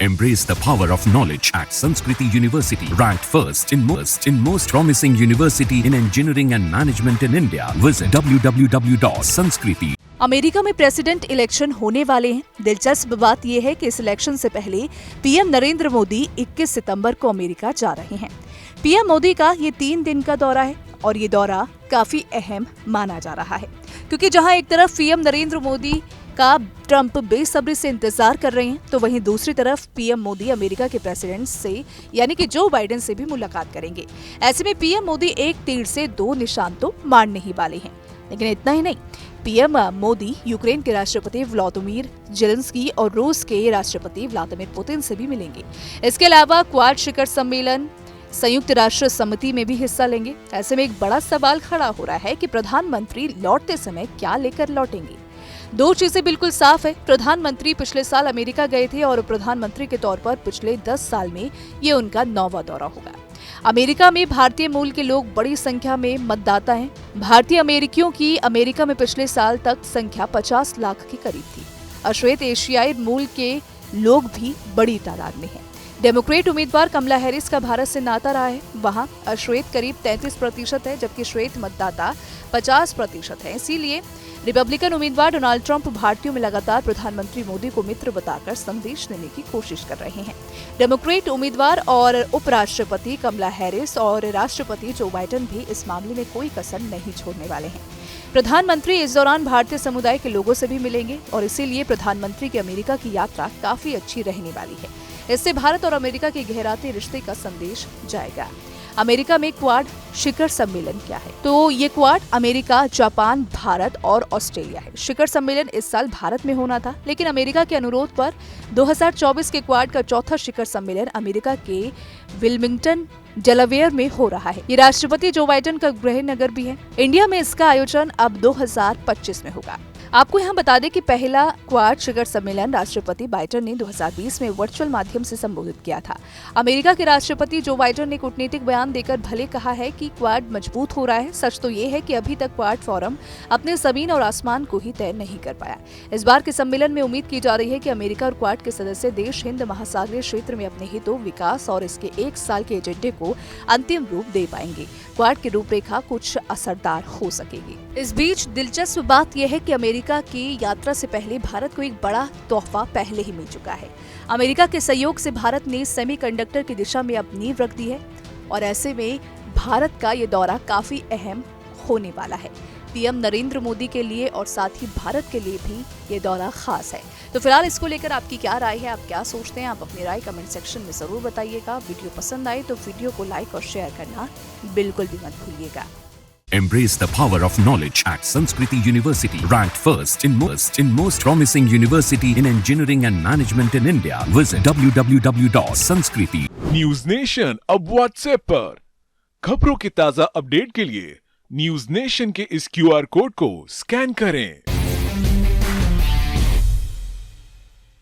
Embrace the power of knowledge at Sanskriti University, ranked first in most promising university in engineering and management in India. Visit www.sanskriti. America में president election होने वाले हैं। दिलचस्प बात यह है कि इस इलेक्शन से पहले पीएम नरेंद्र मोदी 21 सितंबर को अमेरिका जा रहे हैं। पीएम मोदी का ये 3 दिन का दौरा है और ये दौरा काफी अहम माना जा रहा है, क्योंकि जहां एक तरफ पीएम नरेंद्र मोदी का ट्रंप बेसब्री से इंतजार कर रहे हैं, तो वहीं दूसरी तरफ पीएम मोदी अमेरिका के प्रेसिडेंट से यानी कि जो बाइडेन से भी मुलाकात करेंगे। ऐसे में पीएम मोदी एक तीर से 2 निशान तो मारने ही वाले हैं। लेकिन इतना ही नहीं, पीएम मोदी यूक्रेन के राष्ट्रपति व्लादिमीर जेलेंस्की और रूस के राष्ट्रपति व्लादिमीर पुतिन से भी मिलेंगे। इसके अलावा क्वाड शिखर सम्मेलन, संयुक्त राष्ट्र समिति में भी हिस्सा लेंगे। ऐसे में एक बड़ा सवाल खड़ा हो रहा है कि प्रधानमंत्री लौटते समय क्या लेकर लौटेंगे। 2 चीजें बिल्कुल साफ है। प्रधानमंत्री पिछले साल अमेरिका गए थे और प्रधानमंत्री के तौर पर पिछले 10 साल में ये उनका 9वां दौरा होगा। अमेरिका में भारतीय मूल के लोग बड़ी संख्या में मतदाता हैं। भारतीय अमेरिकियों की अमेरिका में पिछले साल तक संख्या 50 लाख के करीब थी। अश्वेत एशियाई मूल के लोग भी बड़ी तादाद में हैं। डेमोक्रेट उम्मीदवार कमला हैरिस का भारत से नाता रहा है। वहां अश्वेत करीब 33% है, जबकि श्वेत मतदाता 50% है। इसीलिए रिपब्लिकन उम्मीदवार डोनाल्ड ट्रंप भारतीयों में लगातार प्रधानमंत्री मोदी को मित्र बताकर संदेश देने की कोशिश कर रहे हैं। डेमोक्रेट उम्मीदवार और उपराष्ट्रपति कमला हैरिस और राष्ट्रपति जो बाइडेन भी इस मामले में कोई कसर नहीं छोड़ने वाले हैं। प्रधानमंत्री इस दौरान भारतीय समुदाय के लोगों से भी मिलेंगे और इसीलिए प्रधानमंत्री की अमेरिका की यात्रा काफी अच्छी रहने वाली है। इससे भारत और अमेरिका के गहराते रिश्ते का संदेश जाएगा। अमेरिका में क्वाड शिखर सम्मेलन क्या है? तो ये क्वाड अमेरिका, जापान, भारत और ऑस्ट्रेलिया है। शिखर सम्मेलन इस साल भारत में होना था, लेकिन अमेरिका के अनुरोध पर 2024 के क्वाड का 4था शिखर सम्मेलन अमेरिका के विल्मिंगटन, डेलावेयर में हो रहा है। ये राष्ट्रपति जो बाइडेन का गृह नगर भी है। इंडिया में इसका आयोजन अब 2025 में होगा। आपको यहाँ बता दें कि पहला क्वाड शिखर सम्मेलन राष्ट्रपति बाइडेन ने 2020 में वर्चुअल माध्यम से संबोधित किया था। अमेरिका के राष्ट्रपति जो बाइडेन ने कूटनीतिक बयान देकर भले कहा है कि क्वाड मजबूत हो रहा है, सच तो ये है कि अभी तक क्वाड फोरम अपने जमीन और आसमान को ही तय नहीं कर पाया। इस बार के सम्मेलन में उम्मीद की जा रही है कि अमेरिका और क्वाड के सदस्य देश हिंद महासागरीय क्षेत्र में अपने हितों, विकास और इसके 1 साल के एजेंडे को अंतिम रूप दे पाएंगे। क्वाड की रूपरेखा कुछ असरदार हो सकेगी। इस बीच दिलचस्प बात यह है कि अमेरिका की यात्रा से पहले भारत को एक बड़ा तोहफा पहले ही मिल चुका है। अमेरिका के सहयोग से भारत ने सेमीकंडक्टर की दिशा में अब नींव रख दी है और ऐसे में भारत का ये दौरा काफी अहम होने वाला है। पीएम नरेंद्र मोदी के लिए और साथ ही भारत के लिए भी ये दौरा खास है। तो फिलहाल इसको लेकर आपकी क्या राय है? आप क्या सोचते हैं? आप अपनी राय कमेंट सेक्शन में जरूर बताइएगा। वीडियो पसंद आए तो वीडियो को लाइक और शेयर करना बिल्कुल भी मत भूलिएगा। Embrace the power of knowledge at Sanskriti University, ranked first in most promising university in engineering and management in India. Visit www.sanskriti. News nation अब व्हाट्सएप पर खबरों के ताजा अपडेट के लिए न्यूज नेशन के इस QR कोड को स्कैन करें।